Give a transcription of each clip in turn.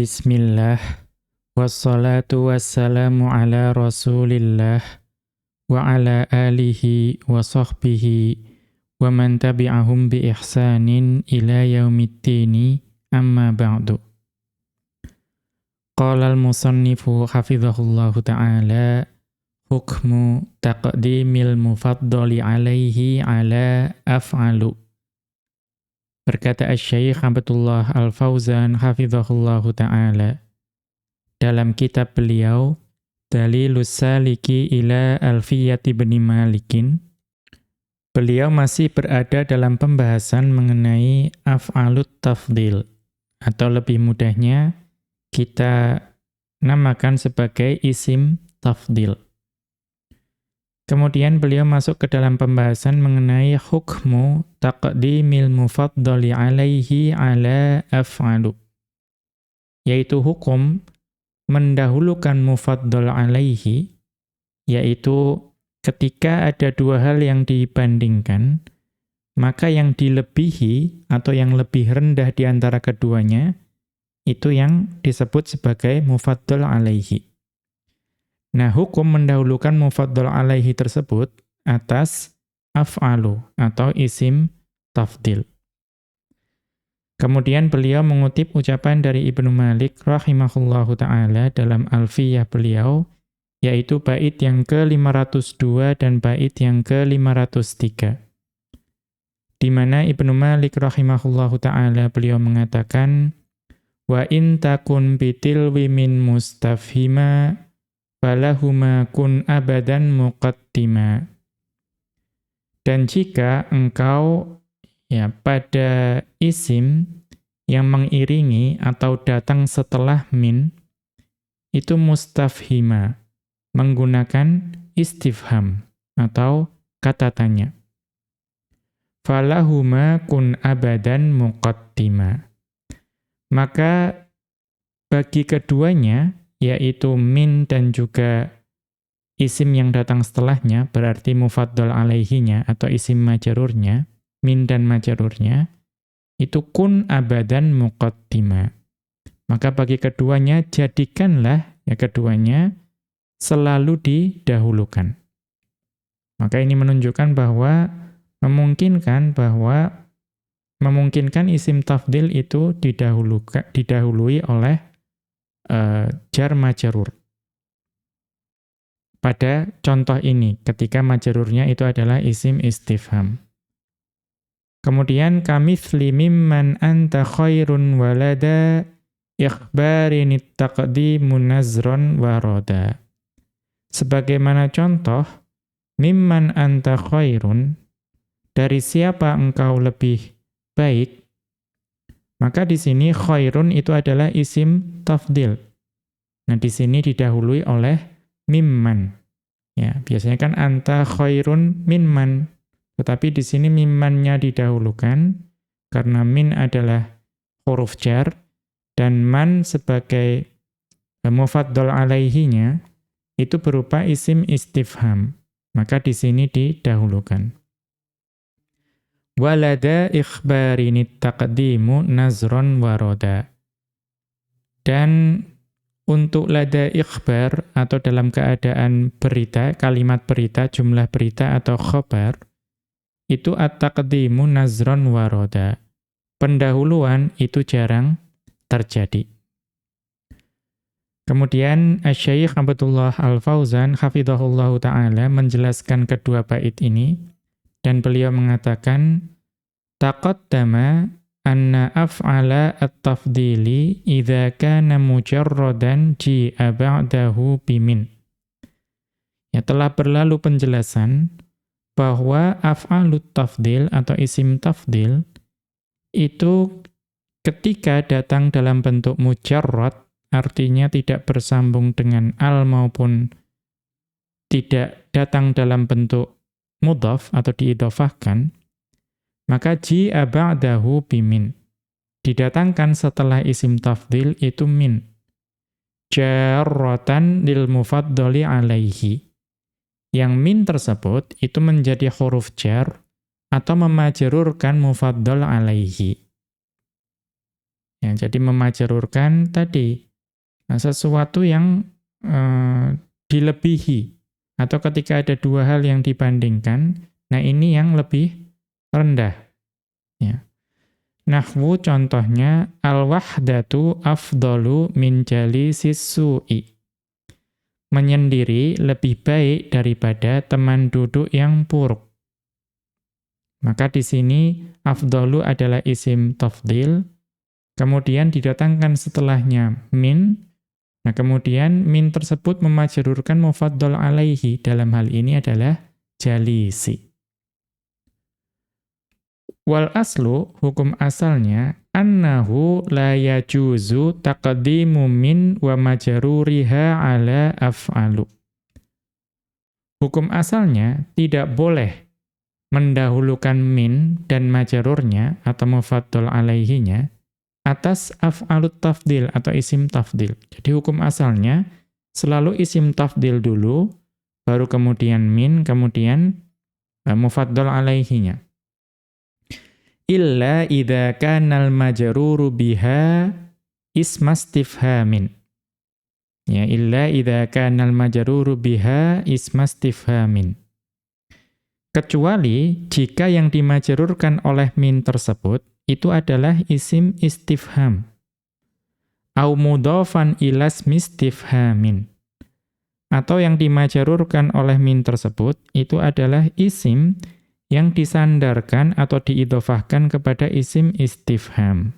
Bismillah, wassalatu wassalamu ala rasulillah, wa ala alihi wa sahbihi, wa man tabi'ahum bi ihsanin ila yaumiddini, amma ba'du. Qala al-musannifu hafizahullahu ta'ala, hukmu taqdimil mufaddali alaihi ala af'alu. Berkata Asy-Syaikh Abdullah Al-Fauzan hafizahullahu ta'ala dalam kitab beliau Dalilus Saliki ila Alfiyati Ibni Malikin, beliau masih berada dalam pembahasan mengenai af'alut tafdil, atau lebih mudahnya kita namakan sebagai isim tafdil. Kemudian beliau masuk ke dalam pembahasan mengenai hukmu taqdimil mufaddali alaihi ala af'alu, yaitu hukum mendahulukan mufaddal alaihi, yaitu ketika ada dua hal yang dibandingkan, maka yang dilebihi atau yang lebih rendah di antara keduanya, itu yang disebut sebagai mufaddal alaihi. Nah, hukum mendahulukan mufaddal alaihi tersebut atas af'alu atau isim tafdil. Kemudian beliau mengutip ucapan dari Ibnu Malik rahimahullahu ta'ala dalam Alfiyah beliau, yaitu bait yang ke-502 dan bait yang ke-503. Di mana Ibnu Malik rahimahullahu ta'ala beliau mengatakan, wa in takun bitilwi min mustafhima falahuma kun abadan muqaddima. Dan jika engkau pada isim yang mengiringi atau datang setelah min, itu mustafhima, menggunakan istifham atau kata tanya. Falahuma kun abadan muqaddima. Maka bagi keduanya, yaitu min dan juga isim yang datang setelahnya, berarti mufaddal alaihinya atau isim majrurnya, min dan majrurnya, itu kun abadan muqaddima. Maka bagi keduanya, jadikanlah keduanya selalu didahulukan. Maka ini menunjukkan bahwa memungkinkan isim tafdil itu didahului oleh jar majrur. Pada contoh ini, ketika majrurnya itu adalah isim istifham. Kemudian kamitsli mimman anta khairun walada ikhbarin taqdimun nazron waroda. Sebagaimana contoh, mimman anta khairun, dari siapa engkau lebih baik, maka di sini khairun itu adalah isim tafdil. Nah, di sini didahului oleh mimman. Ya, biasanya kan anta khairun minman. Tetapi di sini mimmannya didahulukan karena min adalah huruf jar dan man sebagai mufaddal alaihinya itu berupa isim istifham. Maka di sini didahulukan. Walada ikhbarinit taqdimu nazron waroda. Dan untuk lada ikhbar atau dalam keadaan berita, kalimat berita, jumlah berita atau khobar, itu at-taqdimu nazron waroda. Pendahuluan itu jarang terjadi. Kemudian Asy-Syaikh Abdullah Al-Fauzan hafizahullahu ta'ala menjelaskan kedua bait ini, dan beliau mengatakan, taqaddama anna af'ala at-tafdili idza kana mujarradan ji'a ba'dahu bimin. Ya, telah berlalu penjelasan bahwa af'alut tafdil atau isim tafdil itu ketika datang dalam bentuk mujarrad, artinya tidak bersambung dengan al maupun tidak datang dalam bentuk mudhaf atau diidhofahkan, maka ji'a ba'dahu bimin. Didatangkan setelah isim tafdil itu min. Jarratan lil mufaddali alaihi. Yang min tersebut itu menjadi huruf jar atau memajrurkan mufaddal alaihi. Ya, Ya, jadi memajrurkan tadi sesuatu yang dilebihi, atau ketika ada dua hal yang dibandingkan, nah ini yang lebih rendah. Ya. Nahwu contohnya, al-wahdatu afdalu min jalisis su'i. Menyendiri lebih baik daripada teman duduk yang buruk. Maka di sini afdalu adalah isim tafdil, kemudian didatangkan setelahnya min. Nah, kemudian min tersebut memajrurkan mufaddal alaihi, dalam hal ini adalah jalisi. Wal aslu, hukum asalnya, annahu la yajuzu taqdimu min wa majruriha ala af'alu. Hukum asalnya tidak boleh mendahulukan min dan majrurnya atau mufaddal alaihinya atas af'alut tafdil atau isim tafdil. Jadi hukum asalnya selalu isim tafdil dulu, baru kemudian min, kemudian mufaddal alaihinya. Illa idza kanal majruru biha ismastifhamin. Ya, illa idza kanal majruru biha ismastifhamin. Kecuali jika yang dimajrurkan oleh min tersebut itu adalah isim istifham. Au mudhafan ila ismistifhamin. Atau yang dimajrurkan oleh min tersebut itu adalah isim yang disandarkan atau diidhofahkan kepada isim istifham.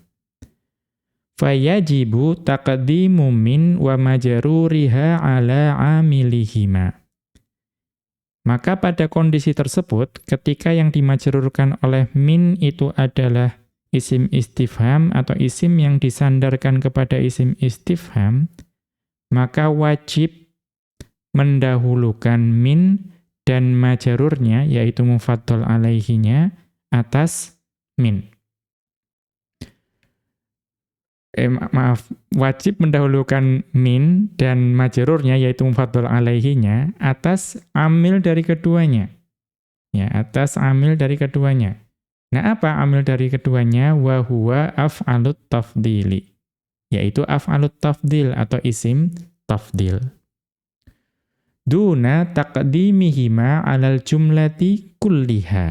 Fayajibu taqdimu min wa majruriha ala amilihima. Maka pada kondisi tersebut, ketika yang dimajrurkan oleh min itu adalah isim istifham atau isim yang disandarkan kepada isim istifham, maka wajib mendahulukan min dan majrurnya, yaitu mufaddal alaihinya, atas min. Wajib mendahulukan min dan majrurnya, yaitu mufaddal alaihinya, atas amil dari keduanya. Ya, atas amil dari keduanya. Nah, apa amil dari keduanya? Wa huwa af'alut tafdili. Yaitu af'alut tafdil atau isim tafdil. Duna taqdimihima 'alal jumlati kulliha.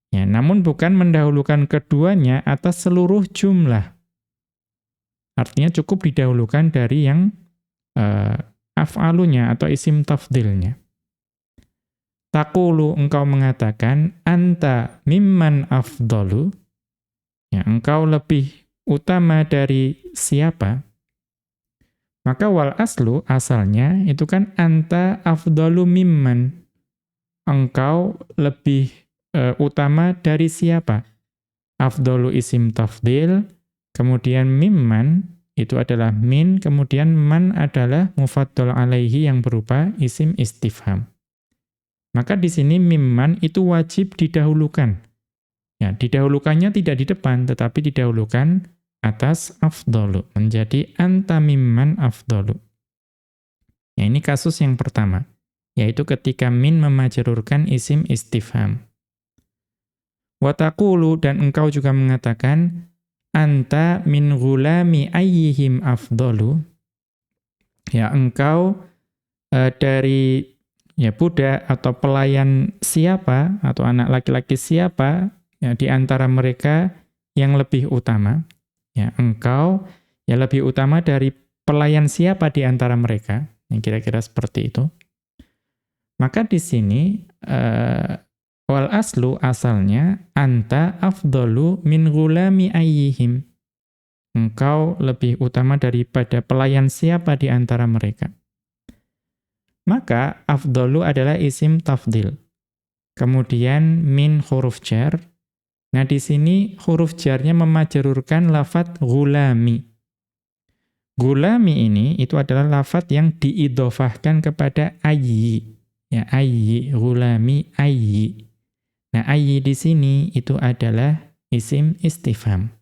Ya, namun bukan mendahulukan keduanya atas seluruh jumlah. Artinya cukup didahulukan dari yang af'alunya atau isim tafdilnya. Taqulu, engkau mengatakan, anta mimman afdalu. Ya, engkau lebih utama dari siapa? Maka wal aslu, asalnya, itu kan anta afdalu mimman. Engkau lebih utama dari siapa? Afdalu isim tafdil, kemudian mimman, itu adalah min, kemudian man adalah mufaddal alaihi yang berupa isim istifham. Maka di sini mimman itu wajib didahulukan. Ya, didahulukannya tidak di depan, tetapi didahulukan atas afdalu, menjadi anta mimman afdalu. Ya, ini kasus yang pertama, yaitu ketika min memajrurkan isim istifham. Wa taqulu, dan engkau juga mengatakan, anta min ghulami ayyihim afdalu. Ya, engkau dari budak atau pelayan siapa, atau anak laki-laki siapa, ya, di antara mereka yang lebih utama. Ya, engkau ya lebih utama dari pelayan siapa di antara mereka, yang kira-kira seperti itu. Maka di sini wal aslu, asalnya anta afdalu min ghulami ayyihim. Engkau lebih utama daripada pelayan siapa di antara mereka. Maka afdalu adalah isim tafdil. Kemudian min huruf jar. Nah, di sini huruf jarnya memajrurkan lafadz ghulami. Ghulami ini itu adalah lafadz yang diidhofahkan kepada ayyi. Ya, ayyi, ghulami, ayyi. Nah, ayyi di sini itu adalah isim istifham.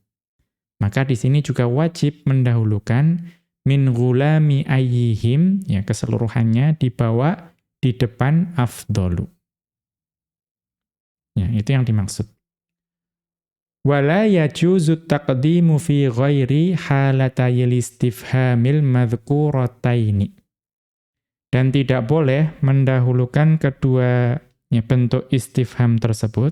Maka di sini juga wajib mendahulukan min ghulami ayyihim, ya, keseluruhannya dibawa di depan afdalu. Ya, itu yang dimaksud. Wala yajuzu taqdimu fi ghairi halatayil istifhamil madhkurataini. Dan tidak boleh mendahulukan kedua bentuk istifham tersebut,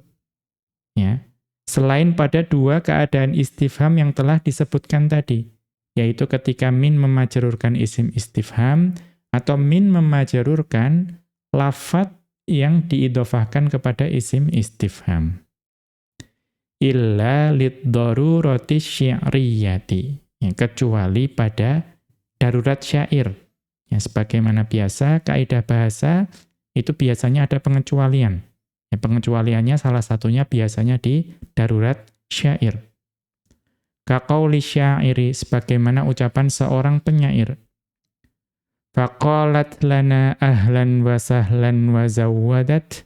ya, selain pada dua keadaan istifham yang telah disebutkan tadi, yaitu ketika min memajrurkan isim istifham atau min memajrurkan lafadz yang diidhofahkan kepada isim istifham. Illa lid-darurati syi'riyati, ya, kecuali pada darurat syair. Ya, sebagaimana biasa, kaidah bahasa itu biasanya ada pengecualian. Ya, pengecualiannya salah satunya biasanya di darurat syair. Kaqauli syairi, sebagaimana ucapan seorang penyair. Faqalat lana ahlan wa sahlan wa zawwadat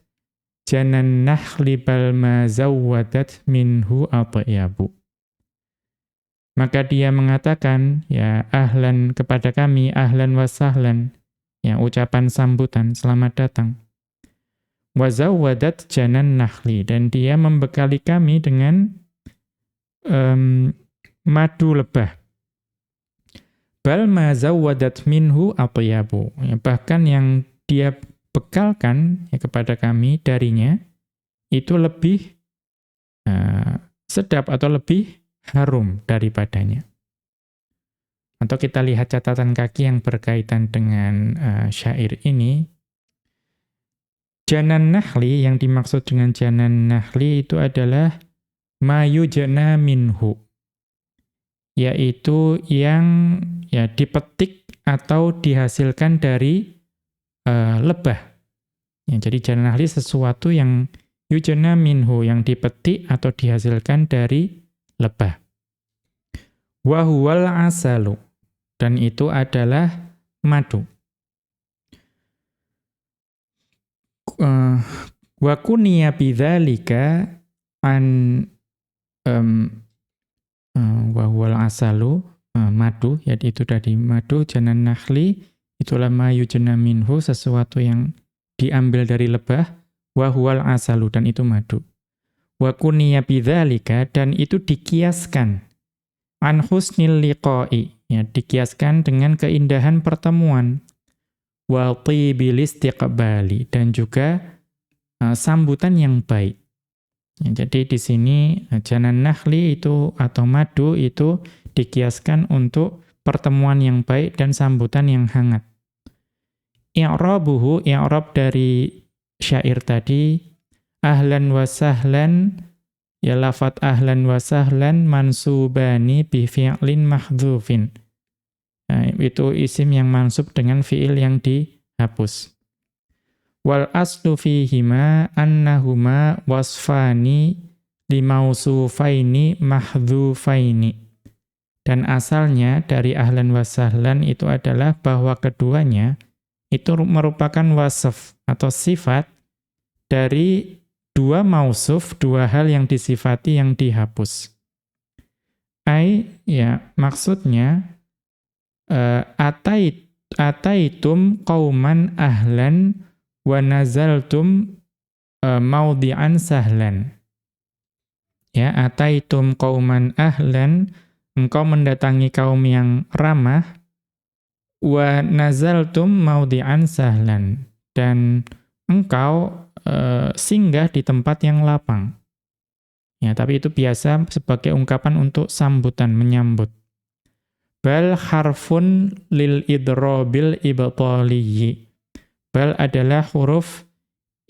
janan nakhli bal ma zawwadat minhu atyabu. Maka dia mengatakan, ya, ahlan kepada kami, ahlan wa sahlan, ya, ucapan sambutan, selamat datang. Wa zawwadat janan nakhli, dan dia membekali kami dengan madu lebah. Bal ma zawwadat minhu atyabu, ya, bahkan yang dia bekalkan, ya, kepada kami darinya itu lebih sedap atau lebih harum daripadanya. Atau kita lihat catatan kaki yang berkaitan dengan syair ini. Janan nakhli, yang dimaksud dengan janan nakhli itu adalah ma yujna minhu, yaitu yang, ya, dipetik atau dihasilkan dari lebah. Ya, jadi janan nakhli sesuatu yang yujna minhu, yang dipetik atau dihasilkan dari lebah. Wa huwal asalu, dan itu adalah madu. Wa kuniya bidzalika an wa huwal asalu, madu, yaitu itu tadi madu, janan nakhli, itulah ma yujna minhu, sesuatu yang diambil dari lebah, wa huwal asalu, dan itu madu. Wa kuniya bidzalika, dan itu dikiaskan an husnil liqa'i, ya, dikiaskan dengan keindahan pertemuan, wa tibil istiqbali, dan juga sambutan yang baik. Ya, jadi di sini janan nakhli itu atau madu itu dikiaskan untuk pertemuan yang baik dan sambutan yang hangat. I'rabuhu, i'rab dari syair tadi, ahlan wa sahlan, ya, lafadz ahlan wa sahlan mansubani bi fi'lin mahdhufin. Nah, itu isim yang mansub dengan fi'il yang dihapus. Wal aslu fihima annahuma wasfani limausufaini mahdhufaini. Dan asalnya dari ahlan wa sahlan itu adalah bahwa keduanya itu merupakan wasf atau sifat dari dua mausuf, dua hal yang disifati yang dihapus. Ya, maksudnya ataitum qauman ahlan wa nazaltum maudhi'an sahlan. Ya, ataitum qauman ahlan, engkau mendatangi kaum yang ramah, wa nazaltum maudhi'an sahlan, dan engkau singgah di tempat yang lapang. Ya, tapi itu biasa sebagai ungkapan untuk sambutan, menyambut. Bal harfun lil idrobil ibtaliyi. Bal adalah huruf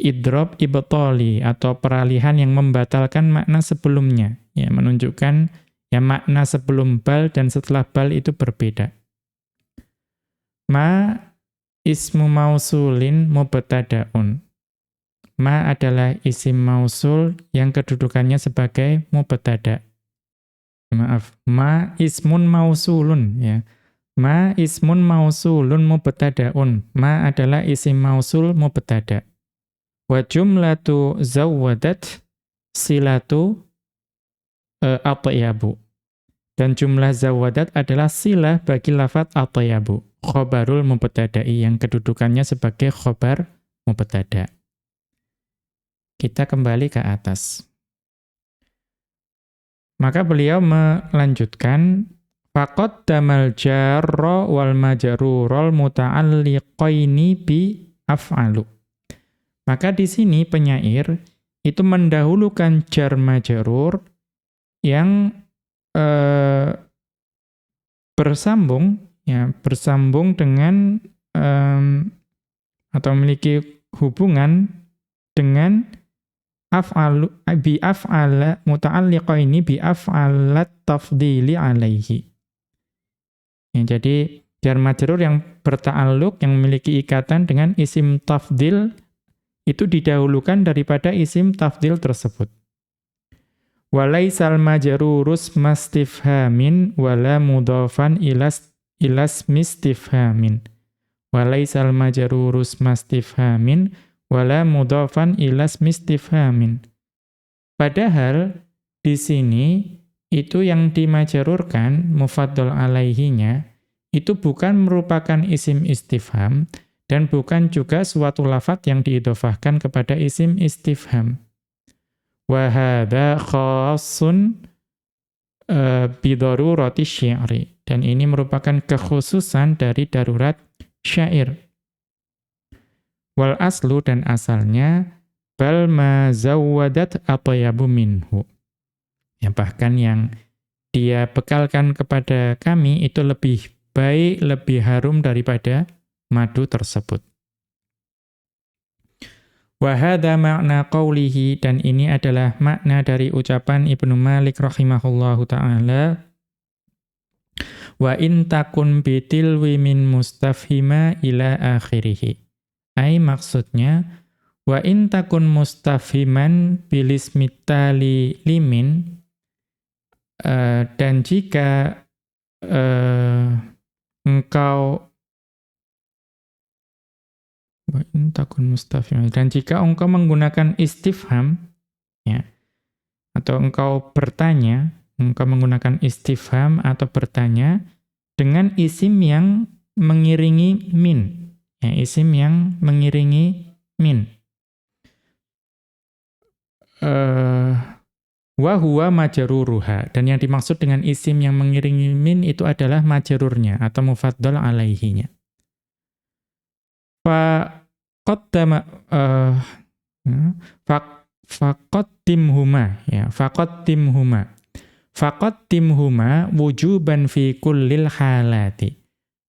idrob ibtali atau peralihan yang membatalkan makna sebelumnya. Ya, menunjukkan, ya, makna sebelum bal dan setelah bal itu berbeda. Ma ismu mausulin mubtada'un. Ma adalah isim mausul yang kedudukannya sebagai mubtada'. Maaf, ma ismun mausulun, ya. Ma ismun mausulun mubtada'un. Ma adalah isim mausul mubtada'. Wa jumlatu zawwadat silatu atyabu. Dan jumlah zawadat adalah silah bagi lafadz atyabu, khobarul mubtada'i, yang kedudukannya sebagai khobar mubtada'. Kita kembali ke atas. Maka beliau melanjutkan faqaddamal jarra wal majrurul muta'alliqaini bi af'alu. Maka di sini penyair itu mendahulukan jar majrur yang bersambung dengan atau memiliki hubungan dengan af'alu bi af'ala muta'alliqaini bi af'alat tafdili alaihi. Ya, jadi jar majrur yang berta'alluq yang memiliki ikatan dengan isim tafdil itu didahulukan daripada isim tafdil tersebut. Walaisal majrurus mastifhamin wala mudhafan ilas mistifhamin. Walaisal majrurus mastifhamin wala mudhafan ilas mistifhamin. Padahal di sini itu yang dimajrurkan mufaddal alaihinya itu bukan merupakan isim istifham dan bukan juga suatu lafadz yang diidhofahkan kepada isim istifham. Wa hadza khassun bidarurati syi'ri, dan ini merupakan kekhususan dari darurat syair. Wal aslu, dan asalnya bal ma zawwadat atyabu minhu. Ya, bahkan yang dia bekalkan kepada kami itu lebih baik, lebih harum daripada madu tersebut. Wa hadza ma'na qawlihi, dan ini adalah makna dari ucapan Ibnu Malik rahimahullahu ta'ala, wa in takun bitilwi min mustafhima ila akhirih. Ai maksudnya, wa in takun mustafhiman bilismitali limin, dan jika engkau wa in takun mustafhiman, dan jika engkau menggunakan istifham, ya, atau engkau bertanya, engkau menggunakan istifham atau bertanya dengan isim yang mengiringi min, ya, isim yang mengiringi min. Wa huwa majruruha, dan yang dimaksud dengan isim yang mengiringi min itu adalah majrurnya atau mufaddal alaihinya. Faqaddimhuma, ya, faqaddimhuma wujuban fi kullil halati.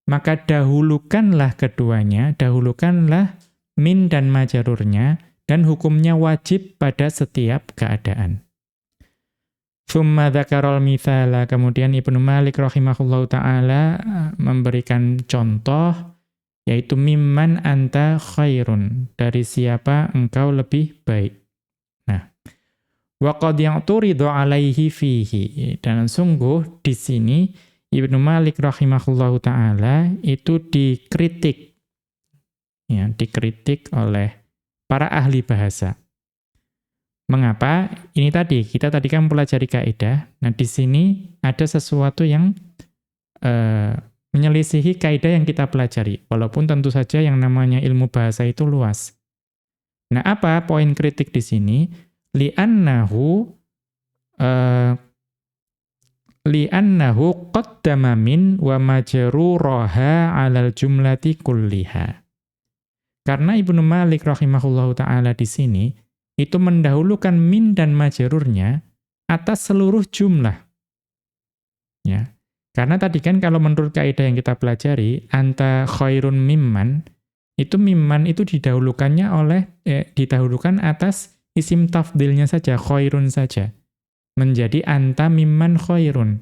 Maka dahulukanlah keduanya, dahulukanlah min dan majrurnya, dan hukumnya wajib pada setiap keadaan. Tsumma dzakarul mithala, kemudian Ibnu Malik rahimahullahu ta'ala memberikan contoh, yaitu mimman anta khairun, dari siapa engkau lebih baik. Nah, wa qad ya'turidu alaihi fihi, dan sungguh di sini Ibnu Malik rahimahullahu ta'ala itu dikritik, ya, dikritik oleh para ahli bahasa. Mengapa? Ini tadi, kita tadi kan pelajari kaidah. Nah, di sini ada sesuatu yang menyelisihi kaidah yang kita pelajari. Walaupun tentu saja yang namanya ilmu bahasa itu luas. Nah, apa poin kritik di sini? Li'annahu qaddama min wa majruraha 'alal jumlati kulliha. Karena Ibnu Malik rahimahullahu ta'ala di sini itu mendahulukan min dan majrurnya atas seluruh jumlah. Ya. Karena tadi kan kalau menurut kaidah yang kita pelajari, anta khairun mimman, itu mimman itu didahulukan atas isim tafdilnya saja, khairun saja. Menjadi anta mimman khairun.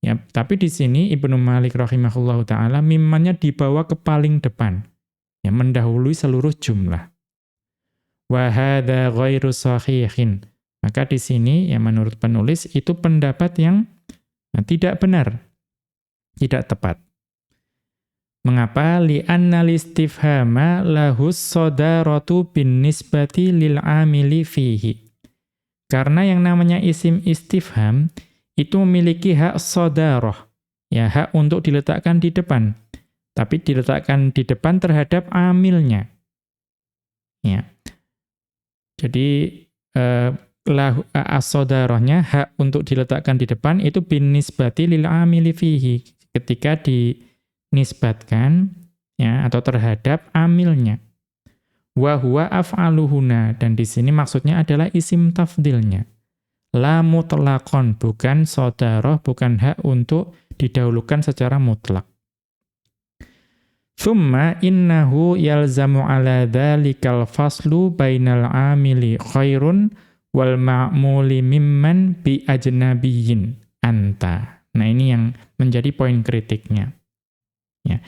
Ya, tapi di sini Ibnu Malik rahimahullahu ta'ala mimmannya dibawa ke paling depan. Ya, mendahului seluruh jumlah. Wa hadza ghairu sahihin. Maka di sini ya menurut penulis itu pendapat yang tidak benar, tidak tepat. Mengapa? Li'anna listifhama lahus sadaratu bin nisbati lil amili fihi. Karena yang namanya isim istifham itu memiliki hak sadarah, ya, hak untuk diletakkan di depan. Tapi diletakkan di depan terhadap amilnya. Ya. Jadi as-sodarohnya, hak untuk diletakkan di depan, itu bin nisbati lil amili fihi. Ketika dinisbatkan, ya, atau terhadap amilnya. Wa huwa af'aluhuna, dan di sini maksudnya adalah isim tafdilnya. La mutlaqon, bukan sodaroh, bukan hak untuk didahulukan secara mutlak. Thumma innahu yalzamu ala dhalikal faslu bainal amili khairun wal ma'muli mimman bi ajnabiyyin anta. Nah, ini yang menjadi poin kritiknya. Ya.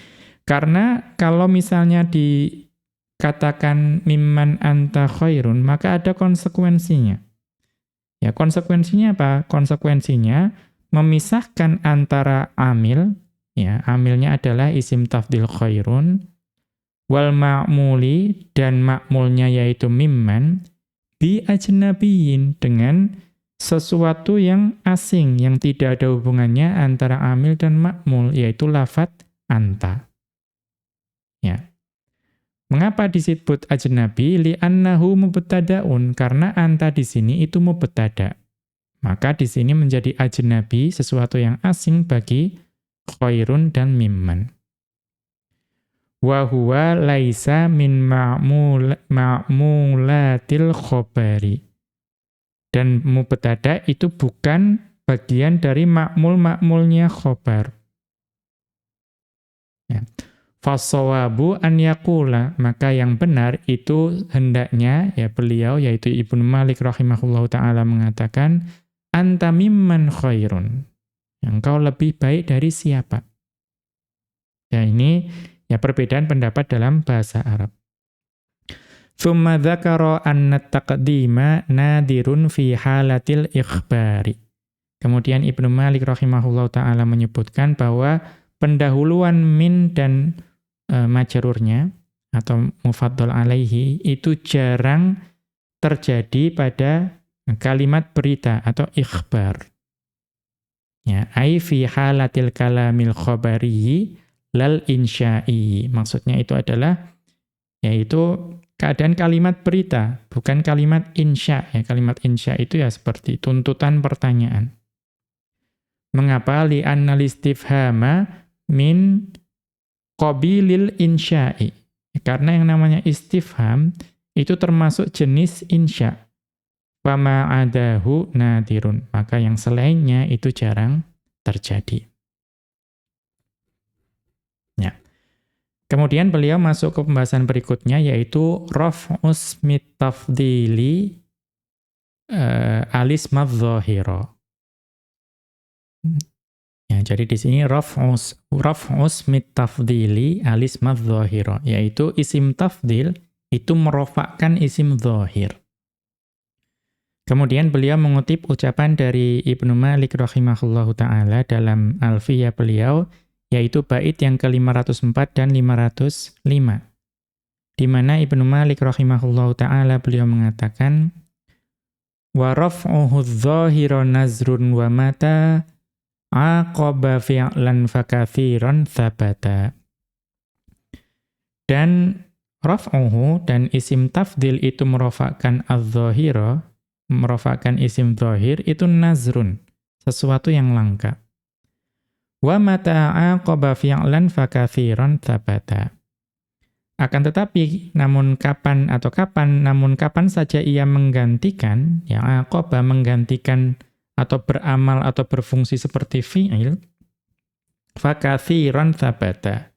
Karena kalau misalnya dikatakan mimman anta khairun, maka ada konsekuensinya. Ya, konsekuensinya apa? Konsekuensinya memisahkan antara amil, ya, amilnya adalah isim tafdil khairun, wal ma'muli, dan ma'mulnya yaitu mimman, bi ajnabiyin, dengan sesuatu yang asing, yang tidak ada hubungannya antara amil dan ma'mul, yaitu lafadz anta. Ya. Mengapa disebut ajnabi? Li'annahu mubtada'un, karena anta di sini itu mubtada'. Maka di sini menjadi ajnabi, sesuatu yang asing bagi khairun dan mimman. Wa huwa laisa min ma'mulatil khobari. Dan mubtada' itu bukan bagian dari ma'mul-ma'mulnya khobar. Ya. Fassawabu an yaqula, maka yang benar itu hendaknya, ya, beliau yaitu Ibnu Malik rahimahullahu taala mengatakan anta mimman khairun. Engkau lebih baik dari siapa? Ya, ini ya perbedaan pendapat dalam bahasa Arab. Tsumma dzakara anna taqdima nadirun fi halatil ikhbari. Kemudian Ibnu Malik rahimahullahu taala menyebutkan bahwa pendahuluan min dan majrurnya atau mufaddal alaihi itu jarang terjadi pada kalimat berita atau ikhbar. Ya, ai fi halatil kalamil khabari lal insya'i. Maksudnya itu adalah yaitu keadaan kalimat berita, bukan kalimat insya. Ya, kalimat insya itu ya seperti tuntutan pertanyaan. Mengapa? Li'anna listifhama min qabilil insya'i. Karena yang namanya istifham itu termasuk jenis insya. Wa ma'adahu nadirun. Maka yang selainnya itu jarang terjadi. Ya. Kemudian beliau masuk ke pembahasan berikutnya, yaitu raf'us mitafdili alismad dhahira. Ya, jadi di sini raf'us mitafdili alismad dhahira, yaitu isim tafdil itu merofakkan isim dhahir. Kemudian beliau mengutip ucapan dari Ibnu Malik rahimahullahu ta'ala dalam Alfiyah beliau, yaitu bait yang ke-504 dan 505. Di mana Ibnu Malik rahimahullahu ta'ala beliau mengatakan, wa raf'uhu adh-dhahira nazrun wa mata aqaba fi'lan fakathiran thabata. Dan raf'uhu, dan isim tafdil itu merofakkan adh-dhahira, merofakkan isim dhahir, itu nazrun, sesuatu yang langka. Wa mata aqaba fi'lan fakathiran thabata. Akan tetapi, namun kapan saja ia menggantikan, ya aqaba menggantikan atau beramal atau berfungsi seperti fi'il, fakathiran thabata,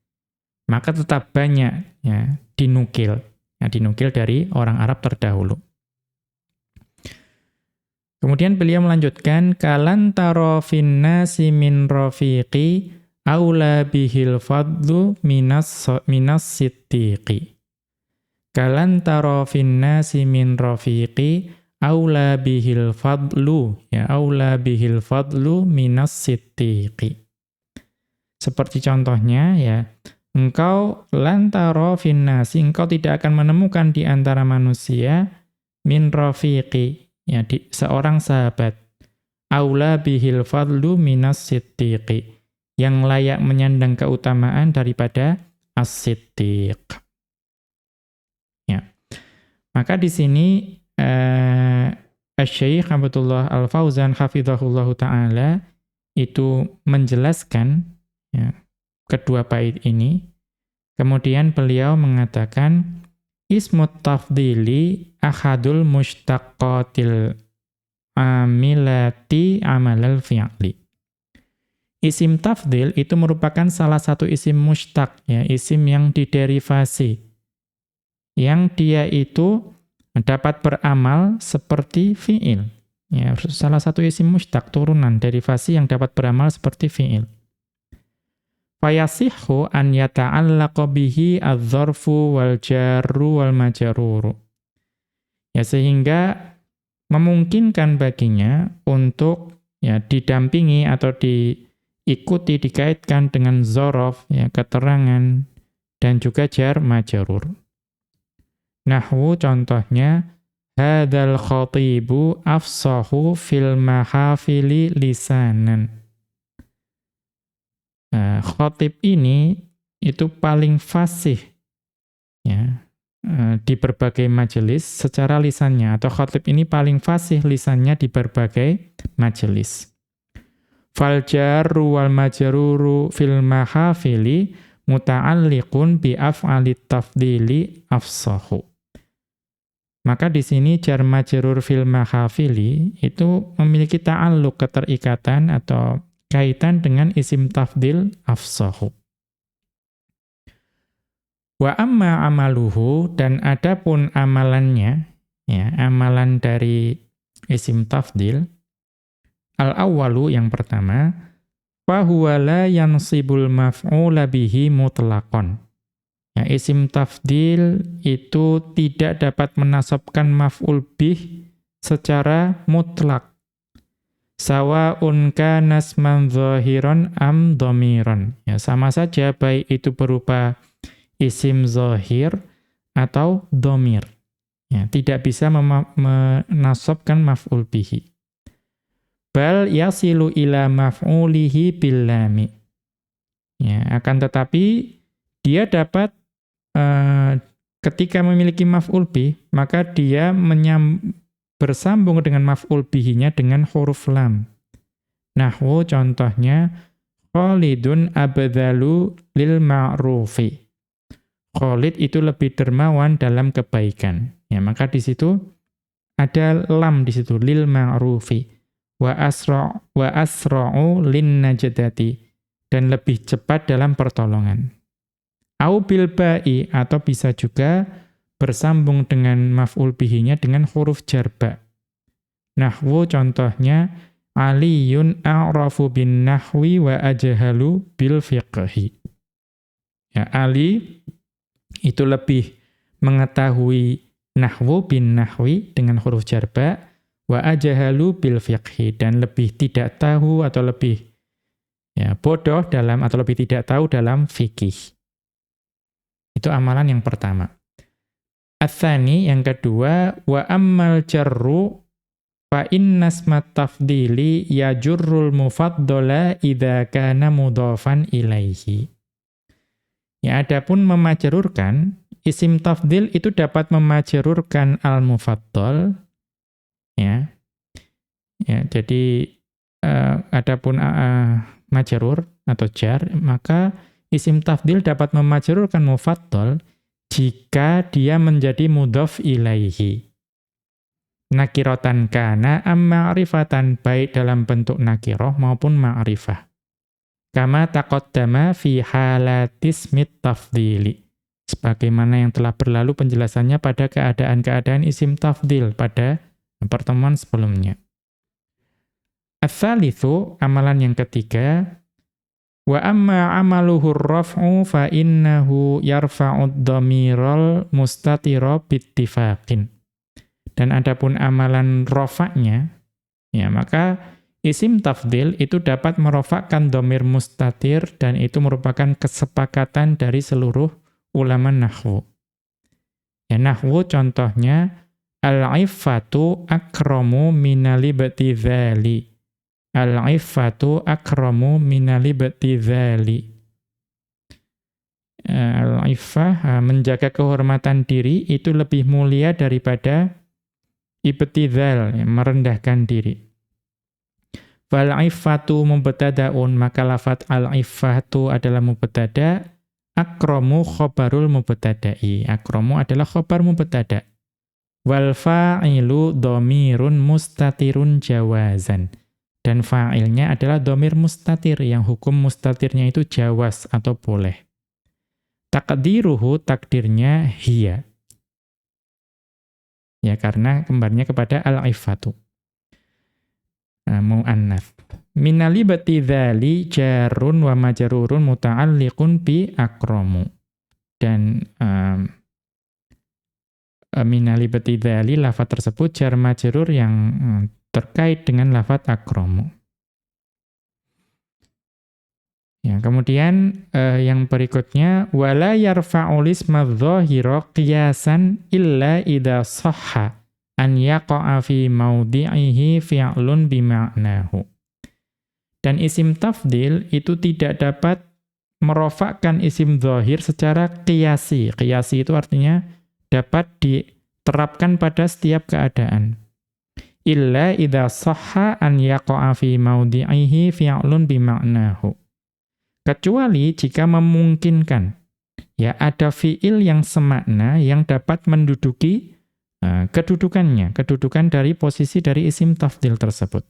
maka tetap banyak, ya, dinukil dari orang Arab terdahulu. Kemudian beliau melanjutkan, kalantaro finnasi min rafiqi aula bihil fadlu minas siddiqi. Kalantaro finnasi min rafiqi aula bihil fadlu, ya, aula bihil fadlu minas siddiqi. Seperti contohnya, ya, engkau lantaro finnasi, engkau tidak akan menemukan di antara manusia min rafiqi, ya, seorang sahabat, aula bihil fadlu minas siddiqi, yang layak menyandang keutamaan daripada as-siddiq. Ya. Maka di sini Asy-Syaikh Abdullah Al-Fauzan hafizahullahu taala itu menjelaskan ya, kedua bait ini. Kemudian beliau mengatakan ismut tafdili ahadul mushtaqqatil amilati amalal fi'li. Isim tafdil itu merupakan salah satu isim mushtaq, ya, isim yang diderivasi, yang dia itu dapat beramal seperti fi'il. Ya, salah satu isim mushtaq, turunan derivasi yang dapat beramal seperti fi'il. Fayasihhu an yata'allaqa bihi adz-dzarfu wal jarru wal majruru. Ya, sehingga memungkinkan baginya untuk ya didampingi atau diikuti, dikaitkan dengan dzaraf, ya, keterangan, dan juga jar majrur. Nahwu contohnya, hadzal khatibu afsahu fil mahafili lisanan. Khatib ini itu paling fasih ya, di berbagai majelis secara lisannya, atau khatib ini paling fasih lisannya di berbagai majelis. Fal jarru wal majruru fil mahafili muta'alliqun bi af'alit tafdili afsahu. Maka di sini jar majrur fil mahafili itu memiliki ta'alluq, keterikatan atau kaitan dengan isim tafdil afsahu. Wa amma amaluhu, dan adapun amalannya, ya, amalan dari isim tafdil, al-awwalu yang pertama, fa huwa la yansibul maf'ula bihi mutlaqan. Ya, isim tafdil itu tidak dapat menasabkan maf'ul bih secara mutlak. Sawa'un kana isman zahiran am dhamiran. Ya, sama saja baik itu berupa isim zahir atau dhamir. Ya, tidak bisa menasabkan maf'ul bihi. Bal yasilu ila maf'ulihi bil lami. Ya, akan tetapi dia dapat ketika memiliki maf'ul bih, maka dia bersambung dengan maf'ul bihinya dengan huruf lam. Nahwu contohnya, Khalidun abdhalu lil ma'rufi. Khalid itu lebih dermawan dalam kebaikan. Ya, maka di situ ada lam di situ, lil ma'rufi. Wa asra'u lin najdati, dan lebih cepat dalam pertolongan. Au bil ba'i, atau bisa juga bersambung dengan maf'ul bihinya dengan huruf jarba. Nahwu contohnya, Aliyun a'rafu bin nahwi wa ajhalu bil fiqhi. Ya, Ali itu lebih mengetahui nahwu bin nahwi dengan huruf jarba, wa ajhalu bil fiqhi, dan lebih tidak tahu atau lebih ya, bodoh dalam, atau lebih tidak tahu dalam fikih. Itu amalan yang pertama. Ats-tsani, yang kedua, wa ammal jarru fa inna ismat tafdili yajurrul mufaddala idza kana mudhafan ilaihi. Ya, adapun memajrurkan, isim tafdil itu dapat memajrurkan al-mufaddal, ya. Ya, jadi adapun majrur atau jar, maka isim tafdil dapat memajrurkan mufaddal jika dia menjadi mudhaf ilaihi. Nakiratan kana am ma'rifatan, baik dalam bentuk nakirah maupun ma'rifah. Kama taqaddama fi halatismit tafdili. Sebagaimana yang telah berlalu penjelasannya pada keadaan-keadaan isim tafdil pada pertemuan sebelumnya. Ats-tsalitsu, amalan yang ketiga, wa amma amaluhu raf'u fa innahu yarfa'ud dhamiral mustatira bittifaqin. Dan adapun amalan rafa'nya, ya, maka isim tafdil itu dapat merofakkan dhamir mustatir, dan itu merupakan kesepakatan dari seluruh ulama nahwu. Ya, nahwu contohnya, al-iffatu akramu minalibtidhali. Al-iffatu akramu minalibtidhali. Al-iffah, menjaga kehormatan diri, itu lebih mulia daripada ibtidhal, ya, merendahkan diri. Fal iffatu mubtada'un, maka lafat al-iffatu adalah mubtada', akramu khobarul mubtada'i. Akramu adalah khobar mubtada'. Wal fa'ilu dhamirun mustatirun jawazan. Dan fa'ilnya adalah dhamir mustatir, yang hukum mustatirnya itu jawaz atau boleh. Taqdiruhu, takdirnya hiya. Ya, karena kembarnya kepada al-iffatu. Mu'annats. Minalibati dzali jarun wa majrurun muta'alliqun bi akramu. Dan minalibati dzali, lafaz tersebut jar majrur yang terkait dengan lafaz akramu. Ya, kemudian yang berikutnya wala yarfa'ul isma dzahira qiyasan illa idza shahha an yaqa'a fi maudhi'ihi fi'lun bima'nahu. Dan isim tafdil itu tidak dapat merofakkan isim dzahir secara qiyasi. Qiyasi itu artinya dapat diterapkan pada setiap keadaan. Illa idza shahha an yaqa'a fi maudhi'ihi fi'lun bima'nahu. Kecuali jika memungkinkan, ya ada fi'il yang semakna yang dapat menduduki kedudukan dari posisi dari isim tafdil tersebut.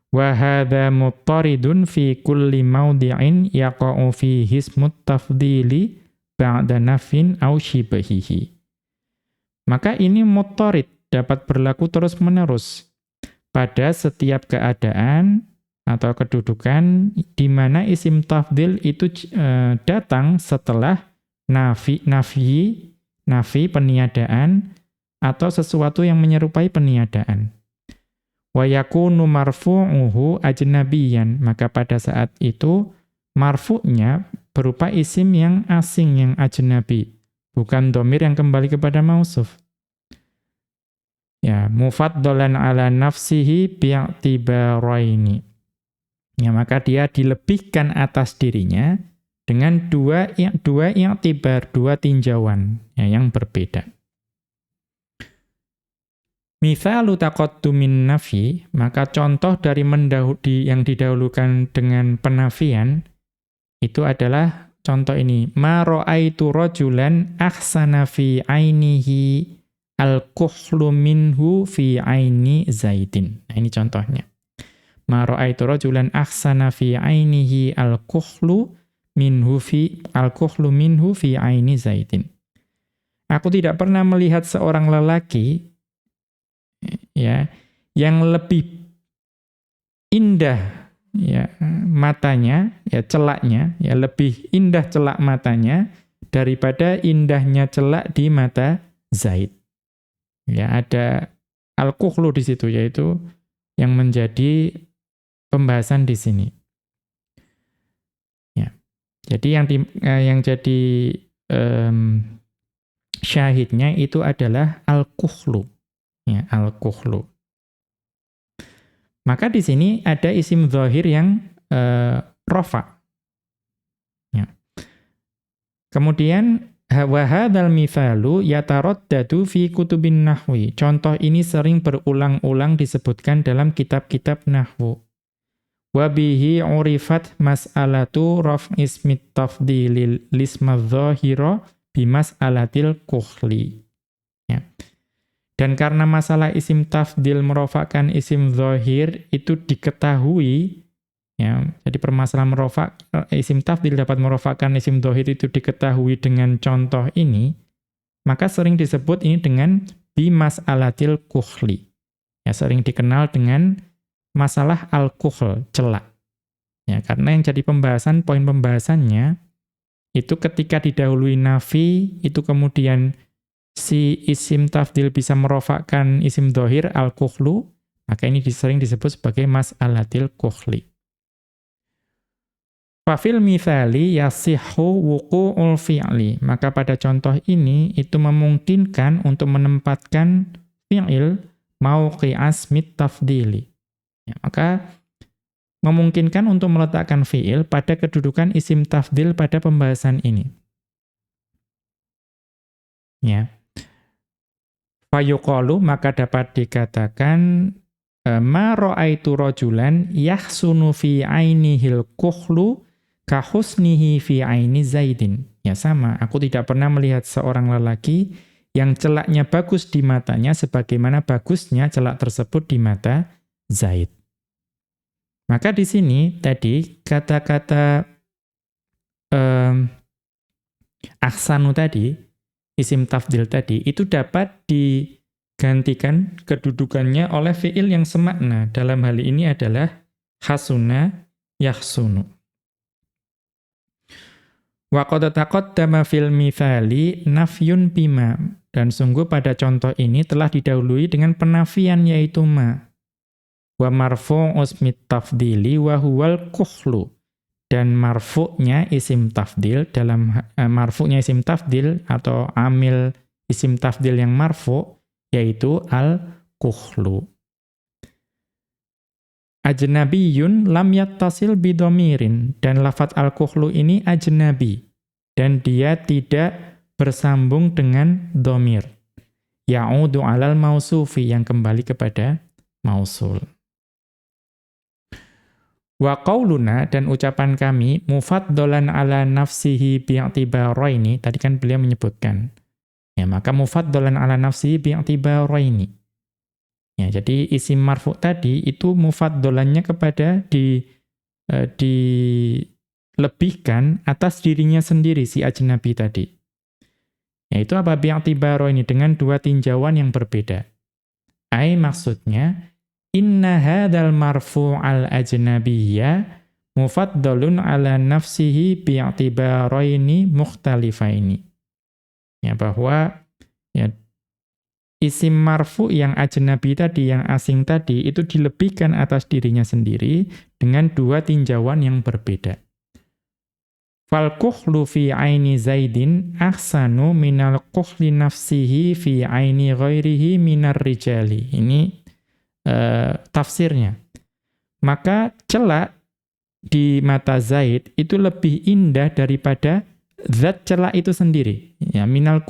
Wa hadza muttaridun fi kulli mawdi'in yaqa'u fihi ismut tafdili ba'da nafin aw shibhihi. Maka ini muttarid, dapat berlaku terus-menerus pada setiap keadaan atau kedudukan di mana isim tafdil itu datang setelah nafi peniadaan atau sesuatu yang menyerupai peniadaan. Wa yakunu marfu'uhu ajnabiyan, maka pada saat itu marfu'nya berupa isim yang asing, yang ajnabi, bukan dhamir yang kembali kepada mausuf. Ya, mufaddalan ala nafsihi bi'tibaraini. Ya, maka dia dilebihkan atas dirinya dengan dua i'tibar, dua tinjauan ya, yang berbeda. Mithalu taqaddumin nafi, maka contoh dari yang didahulukan dengan penafian itu adalah contoh ini. Ma ra'aitu rajulan ahsana fi ainihi al-kuhlu minhu fi aini Zaidin. Nah, ini contohnya. Ma ra'aitu rajulan ahsana fi ainihi al-kuhlu minhu fi aini Zaidin. Aku tidak pernah melihat seorang lelaki ya yang lebih indah ya matanya, ya celaknya, ya lebih indah celak matanya daripada indahnya celak di mata Zaid. Ya, ada al-kuhlu di situ, yaitu yang menjadi pembahasan di sini. Ya. Jadi yang jadi syahidnya itu adalah al-kuhlu. Ya, al-kuhlu. Maka di sini ada isim dzahir yang rafa. Ya. Kemudian wa hadzal mithalu yataraddadu fi kutubin nahwi. Contoh ini sering berulang-ulang disebutkan dalam kitab-kitab nahwu. Wa bihi urifat mas'alatu raf' ismit tafdilil lisma dzahira bi mas'alatil kuhli. Ya. Dan karena masalah isim tafdil merofakkan isim dzahir itu diketahui, ya, jadi permasalahan isim tafdil dapat merofakkan isim dzahir itu diketahui dengan contoh ini, maka sering disebut ini dengan bimas'alatil kuhli. Ya, sering dikenal dengan masalah al-kuhl, celak. Ya, karena yang jadi poin pembahasannya itu ketika didahului nafi, itu kemudian si isim tafdil bisa merofakkan isim dzahir al-kuhlu, maka ini sering disebut sebagai mas'alatil kuhli. Fafil mithali yasihhu wuqu'ul fi'li. Maka pada contoh ini itu memungkinkan untuk menempatkan fi'il mauqi'as mit tafdili. Ya, maka memungkinkan untuk meletakkan fi'il pada kedudukan isim tafdil pada pembahasan ini. Ya. Fayuqalu, maka dapat dikatakan ma ra'aitu rajulan yahsunu fi ainihil kuhlu ka husnihi fi aini Zaidin. Ya sama, aku tidak pernah melihat seorang lelaki yang celaknya bagus di matanya sebagaimana bagusnya celak tersebut di mata Zaid. Maka di sini tadi kata-kata ahsanu tadi, isim tafdil tadi, itu dapat digantikan kedudukannya oleh fi'il yang semakna. Dalam hal ini adalah hasuna yahsunu. Wa qad taqaddama fil mithali nafyun bima. Dan sungguh pada contoh ini telah didahului dengan penafian yaitu ma. Wa marfu'u ismit tafdili wa huwal kuhlu. Dan marfu'nya isim tafdil dalam marfu'nya isim tafdil atau amil isim tafdil yang marfu' yaitu al-kuhlu. Ajnabiyun lam yattasil bidomirin. Dan lafadz al-kuhlu ini ajnabi. Dan dia tidak bersambung dengan domir. Ya'udu alal mausufi, yang kembali kepada mausul. Wa qauluna, dan ucapan kami, mufaddolan ala nafsihi bi'atibaraini, tadi kan beliau menyebutkan. Ya, maka mufaddolan ala nafsihi bi'atibaraini. Ya, jadi isim marfu' tadi itu mufaddolannya kepada dilebihkan atas dirinya sendiri si ajnabi tadi. Yaitu apa? Bi'atibaraini, dengan dua tinjauan yang berbeda. Maksudnya inna hadzal marfu'al ajnabiyya mufaddalun ala nafsihi bi'atibaraini mukhtalifaini. Ya, bahwa ya, isim marfu' yang ajnabi tadi, yang asing tadi, itu dilebihkan atas dirinya sendiri dengan dua tinjauan yang berbeda. Fal kuhlu fi aini Zaidin ahsanu minal kuhli nafsihi fi aini ghairihi minar rijali. Ini tafsirnya. Maka celak di mata Zaid itu lebih indah daripada zat celak itu sendiri. Ya, minal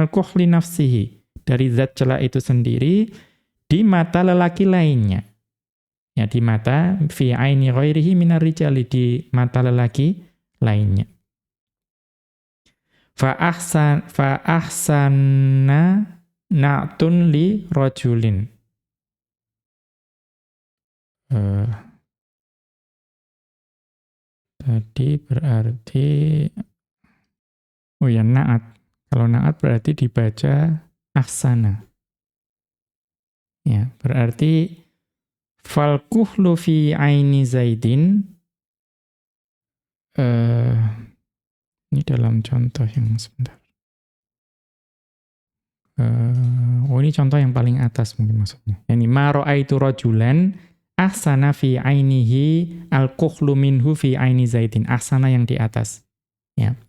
kuhli nafsihi, dari zat celak itu sendiri di mata lelaki lainnya. Ya, di mata fi aini ghairihi minar rijali, di mata lelaki lainnya. Fa ahsanna na'tun li rajulin. Tadi berarti na'at. Kalau na'at berarti dibaca ahsana. Ya, berarti fal kuhlu fi aini Zaidin. Ini dalam contoh yang sebentar. Ini contoh yang paling atas mungkin maksudnya. Yani ma ra'aitu rajulan ahsana fi ainihi al-kuhlu minhu fi aini Zaidin. Ahsana yang di atas. Ya.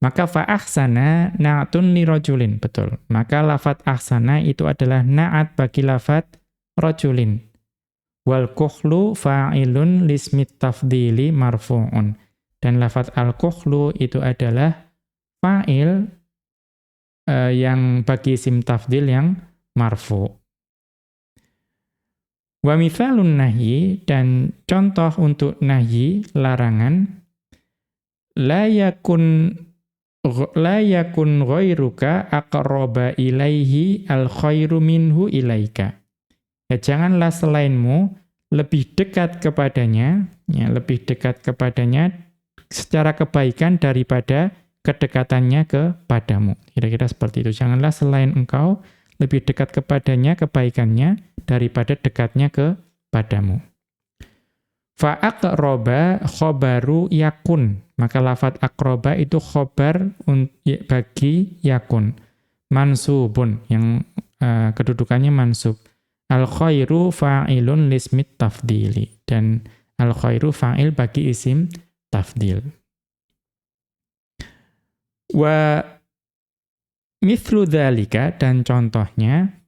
Maka fa ahsana na'tun li rajulin, betul. Maka lafadz ahsana itu adalah na'at bagi lafadz rajulin. Wal kuhlu fa'ilun lismit tafdili marfu'un. Dan lafadz al-kuhlu itu adalah fa'il yang bagi isim tafdil yang marfu'. Wa mithalun nahyi, dan contoh untuk nahyi, larangan, la yakun ghairuka aqraba ilaihi al-khairu minhu ilaika. Ya, janganlah selainmu lebih dekat kepadanya, ya, lebih dekat kepadanya secara kebaikan daripada kedekatannya kepadamu. Kira-kira seperti itu. Janganlah selain engkau lebih dekat kepadanya kebaikannya daripada dekatnya kepadamu. Fa'aqroba khobaru yakun. Maka lafadz akroba itu khobar bagi yakun. Mansubun, yang kedudukannya mansub. Al-khairu fa'ilun lismit tafdili. Dan al-khairu fa'il bagi isim tafdil. Wa mithlu dzalika, dan contohnya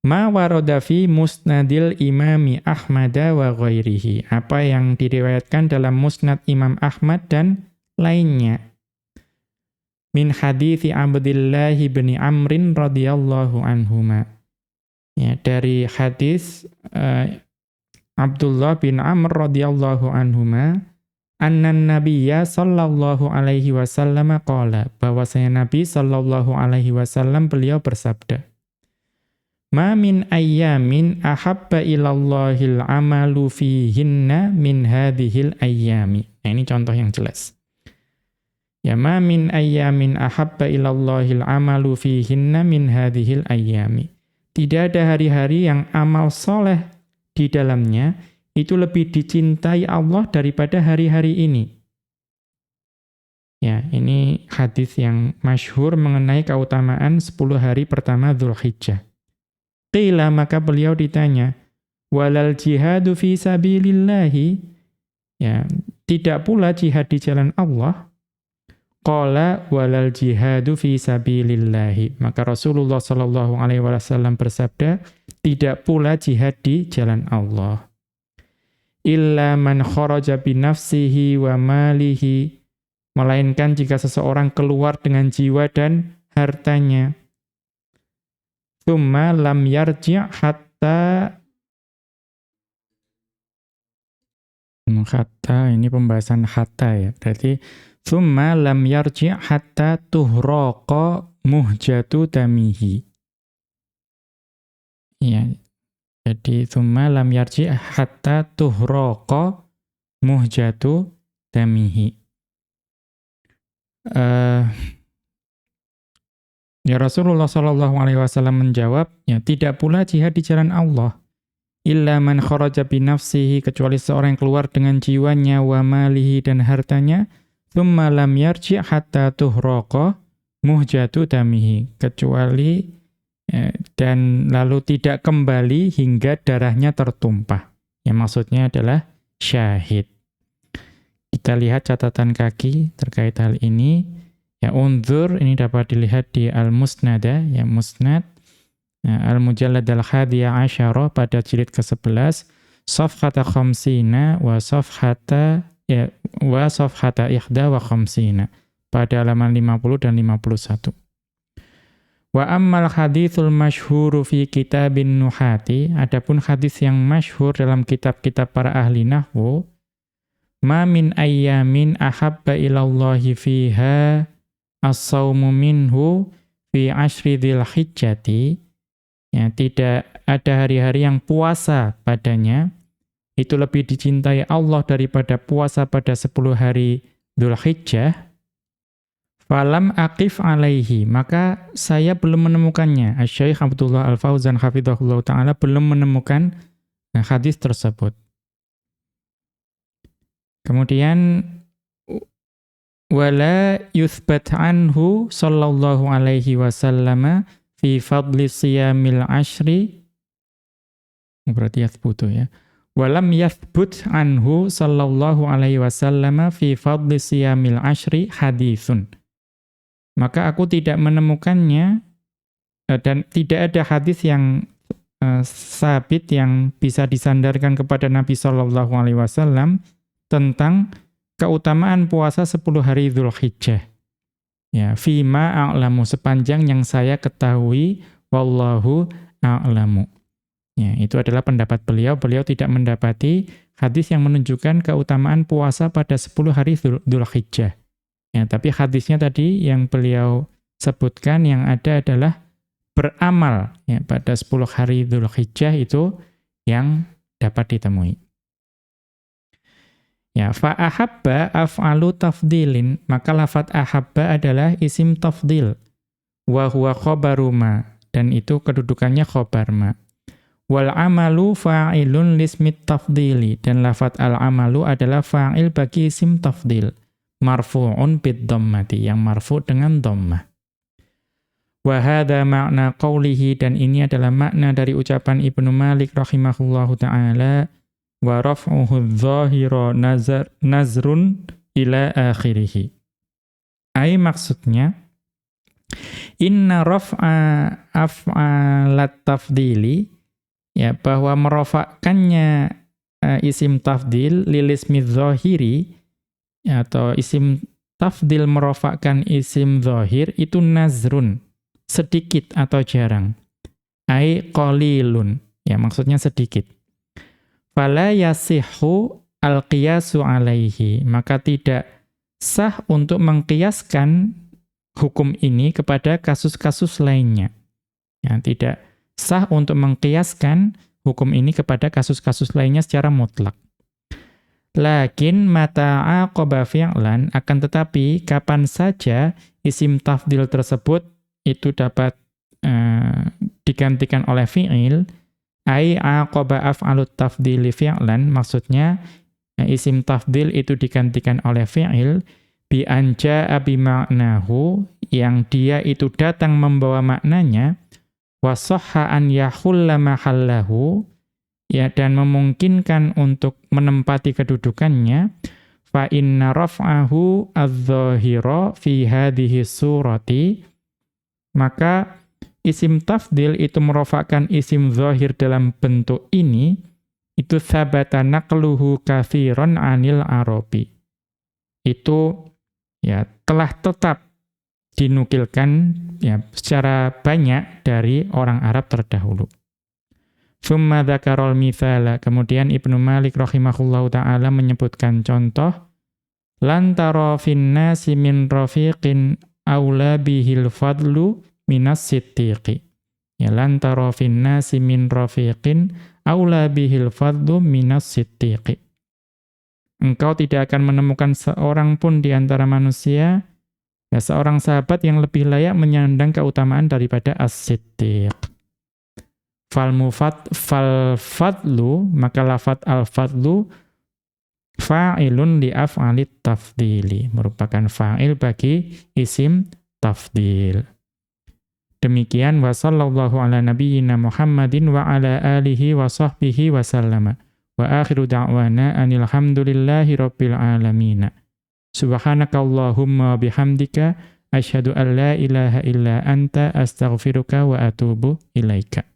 ma warada fi musnadil imami Ahmad wa ghairihi, apa yang diriwayatkan dalam musnad Imam Ahmad dan lainnya. min hadithi Abdillah bin Amrin radhiyallahu anhuma. Ya, dari hadis Abdullah bin Amr radhiyallahu anhuma, annan nabiyya sallallahu alaihi wasallam qala, bahwasanya Nabi sallallahu alaihi wasallam beliau bersabda, ma min ayyamin ahabba ilallahil amalu fihinna min hadhil ayyami. Nah, ini contoh yang jelas. Ya, ma min ayyamin ahabba ilallahil amalu fihinna min hadhil ayyami. Tidak ada hari-hari yang amal soleh di dalamnya itu lebih dicintai Allah daripada hari-hari ini. Ya, ini hadis yang masyhur mengenai keutamaan 10 hari pertama Dzulhijjah. Qila, maka beliau ditanya, walal jihadu fi sabilillahi, ya, tidak pula jihad di jalan Allah. Qala walal jihadu fi sabilillahi, maka Rasulullah sallallahu alaihi wasallam bersabda, tidak pula jihad di jalan Allah. Illa man kharaja bi nafsihi wa malihi, melainkan jika seseorang keluar dengan jiwa dan hartanya. Tsumma lam yarji' hatta ini pembahasan hatta ya. Berarti tsumma lam yarji' hatta tuhraqa muhjatu damihi. Ya. Jadi tsumma lam yarji' hatta tuhraqa muhjatu damihi. Ya, Rasulullah sallallahu alaihi wasallam menjawab, ya, tidak pula jihad di jalan Allah. Illa man kharaja bi nafsihi, kecuali seorang yang keluar dengan jiwanya, wa malihi, dan hartanya, tsumma lam yarji' hatta tuhraqa muhjatu damihi, kecuali dan lalu tidak kembali hingga darahnya tertumpah. Yang maksudnya adalah syahid. Kita lihat catatan kaki terkait hal ini. Ya, unzur, ini dapat dilihat di Al-Musnada, ya, Musnad, Al-Mujallad Al-Hadiyah Asyarah pada jilid ke-11, safhata khamsina wa safhata ikhda wa khamsina, pada halaman 50 dan 51. Wa ammal hadithul masyhuru fi kitabin nuhati, adapun hadis yang masyhur dalam kitab-kitab para ahli nahwu, ma min ayyamin ahabba ilallahi fiha as-sawmu minhu fi ashri dzulhijjati, ya, tidak ada hari-hari yang puasa padanya itu lebih dicintai Allah daripada puasa pada 10 hari Dzulhijjah. Falam aqif alaihi, maka saya belum menemukannya. Asy-Syaikh Abdullah Al-Fauzan hafizahullah taala belum menemukan hadis tersebut. Kemudian wala yuthbat anhu sallallahu alaihi wasallam fi fadli siyamil ashri, berarti yathbutu ya. Walam yathbut anhu sallallahu alaihi wasallam fi fadli siyamil ashri hadithun. Maka aku tidak menemukannya dan tidak ada hadis yang sabit yang bisa disandarkan kepada Nabi sallallahu alaihi wasallam tentang keutamaan puasa 10 hari Dzulhijjah. Ya, fima a'lamu, sepanjang yang saya ketahui, wallahu a'lamu. Ya, itu adalah pendapat beliau. Beliau tidak mendapati hadis yang menunjukkan keutamaan puasa pada 10 hari Dzulhijjah. Ya, tapi hadisnya tadi yang beliau sebutkan yang ada adalah beramal, ya, pada 10 hari Dzulhijjah itu yang dapat ditemui. Ya, fa'ahabba af'alu tafdilin, maka lafadz ahabba adalah isim tafdil. Wa huwa khobaru ma, dan itu kedudukannya khobar ma. Wal amalu fa'ilun lismit tafdili, dan lafadz al-amalu adalah fa'il bagi isim tafdil. Marfu'un bid dhammati, yang marfu' dengan dhammah. Wa hadha ma'na qawlihi, dan ini adalah makna dari ucapan Ibnu Malik rahimahullahu ta'ala, wa raf'uhu adh-dhahira nazrun ila akhirih. Ai maksudnya, inna raf'a af'alat tafdili, ya, bahwa merofakkannya isim tafdil lil ismi dzahiri, ya, atau isim tafdil merofakkan isim dhahir itu nazrun, sedikit atau jarang. Ai qalilun, ya maksudnya sedikit. Fala yasihhu al-qiyasu alaihi, maka tidak sah untuk mengkiaskan hukum ini kepada kasus-kasus lainnya. Ya, tidak sah untuk mengkiaskan hukum ini kepada kasus-kasus lainnya secara mutlak. Lakin mata aqaba fi'lan, akan tetapi kapan saja isim tafdil tersebut itu dapat digantikan oleh fi'il, ai aqaba af'alut tafdili fi'lan, maksudnya isim tafdil itu digantikan oleh fi'il bi anja bi ma'nahu, yang dia itu datang membawa maknanya, wa sahha an yahulla mahallahu, ya, dan memungkinkan untuk menempati kedudukannya, fa inna raf'ahu adz-dzahira fi hadhihi surati, maka isim tafdil itu merofakkan isim zahir dalam bentuk ini, itu thabata naqluhu katsiran 'anil Arabi. Itu ya telah tetap dinukilkan ya secara banyak dari orang Arab terdahulu. Tsumma dzakarul mithala, kemudian Ibnu Malik rahimahullahu taala menyebutkan contoh, lantara finnasi min rafiqin aula bihil fadlu minas siddiqi. Ya, lantara finnasi min rafiqin aula bihil fadlu minas siddiqi. Engkau tidak akan menemukan seorang pun di antara manusia, ya, seorang sahabat yang lebih layak menyandang keutamaan daripada as-siddiq. Fal fadlu, maka lafadz al-fadlu fa'ilun li af'alit tafdili, merupakan fa'il bagi isim tafdil. Demikian, wa sallallahu ala nabiyyina Muhammadin wa ala alihi wa sahbihi wa sallama. Wa akhiru da'wana anil hamdulillahi rabbil alamin. Subhanakallahumma bihamdika asyhadu an la ilaha illa anta astaghfiruka wa atubu ilaika.